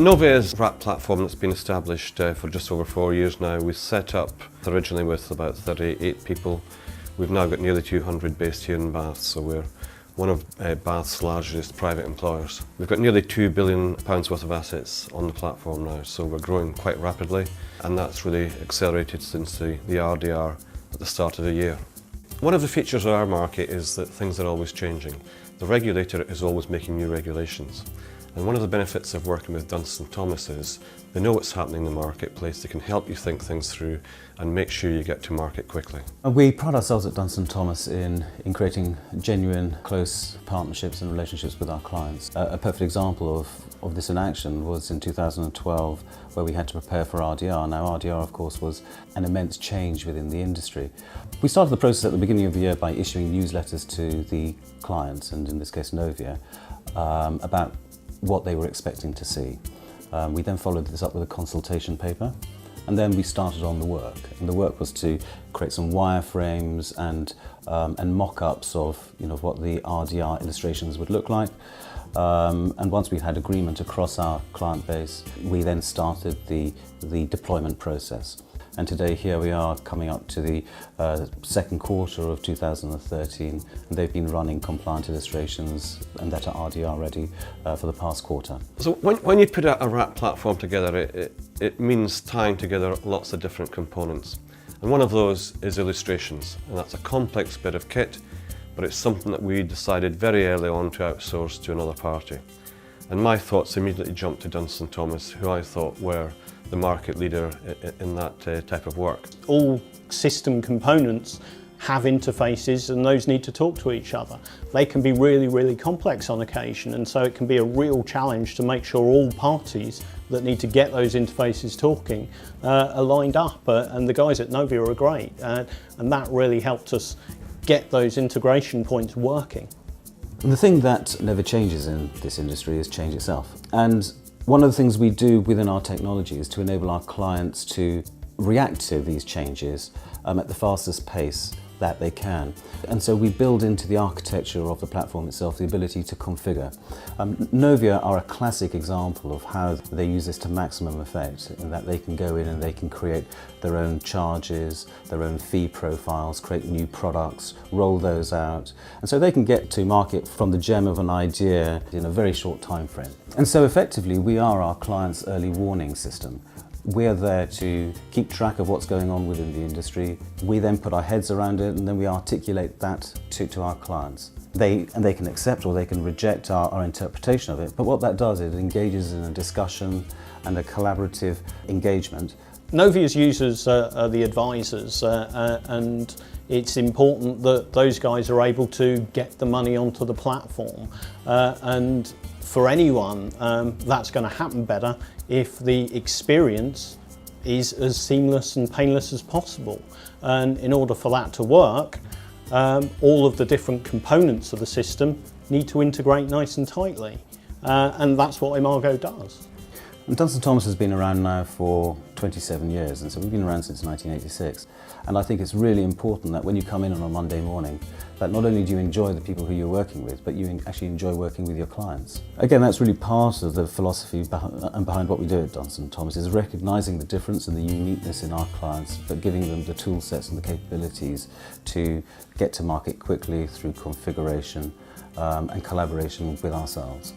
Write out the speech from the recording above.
Novia is a wrap platform that's been established for just over 4 years now. We set up originally with about 38 people. We've now got nearly 200 based here in Bath, so we're one of Bath's largest private employers. We've got nearly £2 billion worth of assets on the platform now, so we're growing quite rapidly, and that's really accelerated since the RDR at the start of the year. One of the features of our market is that things are always changing. The regulator is always making new regulations. And one of the benefits of working with Dunstan Thomas is they know what's happening in the marketplace, they can help you think things through and make sure you get to market quickly. We pride ourselves at Dunstan Thomas in creating genuine, close partnerships and relationships with our clients. A perfect example of this in action was in 2012, where we had to prepare for RDR. Now RDR, of course, was an immense change within the industry. We started the process at the beginning of the year by issuing newsletters to the clients, and in this case Novia, about what they were expecting to see. We then followed this up with a consultation paper, and then we started on the work. And the work was to create some wireframes and mock-ups of what the RDR illustrations would look like. And once we had agreement across our client base, we then started the deployment process. And today here we are coming up to the second quarter of 2013, and they've been running compliant illustrations and that are RDR ready for the past quarter. So when you put a wrap platform together, it means tying together lots of different components. And one of those is illustrations, and that's a complex bit of kit, but it's something that we decided very early on to outsource to another party. And my thoughts immediately jumped to Dunstan Thomas, who I thought were the market leader in that type of work. All system components have interfaces, and those need to talk to each other. They can be really, really complex on occasion, and so it can be a real challenge to make sure all parties that need to get those interfaces talking are lined up, and the guys at Novia are great, and that really helped us get those integration points working. And the thing that never changes in this industry is change itself. And one of the things we do within our technology is to enable our clients to react to these changes at the fastest pace that they can. And so we build into the architecture of the platform itself the ability to configure. Novia are a classic example of how they use this to maximum effect, in that they can go in and they can create their own charges, their own fee profiles, create new products, roll those out. And so they can get to market from the gem of an idea in a very short time frame. And so effectively we are our client's early warning system. We're there to keep track of what's going on within the industry. We then put our heads around it, and then we articulate that to our clients. They can accept or they can reject our interpretation of it, but what that does is it engages in a discussion and a collaborative engagement. Novia's users are the advisors, and it's important that those guys are able to get the money onto the platform. And for anyone, that's going to happen better if the experience is as seamless and painless as possible. And in order for that to work, all of the different components of the system need to integrate nice and tightly. And that's what Imago does. And Dunstan Thomas has been around now for 27 years, and so we've been around since 1986. And I think it's really important that when you come in on a Monday morning, that not only do you enjoy the people who you're working with, but you actually enjoy working with your clients. Again, that's really part of the philosophy behind what we do at Dunstan Thomas, is recognising the difference and the uniqueness in our clients, but giving them the tool sets and the capabilities to get to market quickly through configuration and collaboration with ourselves.